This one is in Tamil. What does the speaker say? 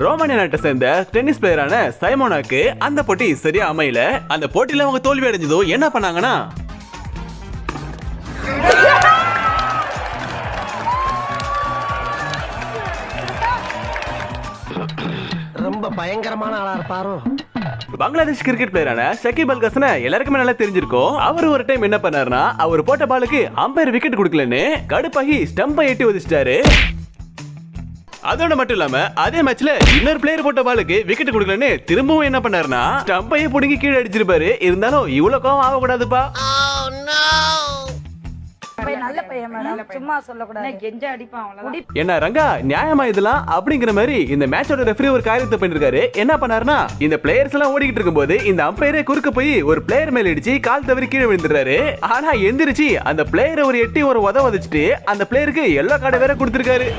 ரோமானிய நாட்டை சேர்ந்த டென்னிஸ் பிளேயரான சைமோனாக்கு அந்த போட்டி சரியா அமையல. அந்த போட்டியில அவங்க தோல்வி அடைஞ்சதோ என்ன பண்ணாங்கன்னா, ரொம்ப பயங்கரமான ஆளா இருப்பாரோ. பங்களாதேஷ் கிரிக்கெட் பிளேயரான ஷக்கீப் அல் ஹசனை எல்லாருக்குமே நல்லா தெரிஞ்சிருக்கும். அவர் ஒரு டைம் என்ன பண்ணாருன்னா, அவர் போட்ட பாலுக்கு அம்பையர் விக்கெட் கொடுக்கலன்னு கடுப்பாகி ஸ்டம்பை எட்டி ஒதிச்சிட்டாரு. அதோட மட்டும் இல்லாம அதே மேட்ச்ல இன்னொரு பிளேயர் போட்ட பாலுக்கு விக்கெட் கொடுக்கலன்னு திரும்பவும் என்ன பண்ணாருன்னா, ஸ்டம்பையே புடுங்கி கீழே அடிச்சிருப்பாரு. இருந்தாலும் இவ்வளவு கோவம் ஆகக்கூடாதுப்பா. என்ன ரங்கா நியாயமா இதெல்லாம் அப்படிங்கிற மாதிரி இந்த மேட்சோட ரெஃபரி ஒரு காரியத்தை பண்ணிருக்காரு. என்ன பண்ணாருன்னா, இந்த பிளேயர்ஸ் எல்லாம் ஓடிக்கிட்டு இருக்கும்போது இந்த அம்பையரே குறுக்க போய் ஒரு பிளேயர் மேல இடிச்சு கால் தவறி கீழே விழுந்துறாரு. ஆனா எந்திரிச்சு அந்த பிளேயரை ஒரு எட்டி ஒரு உதவ வச்சுட்டு அந்த பிளேயருக்கு எல்லோ கார்டு வேற கொடுத்திருக்காரு.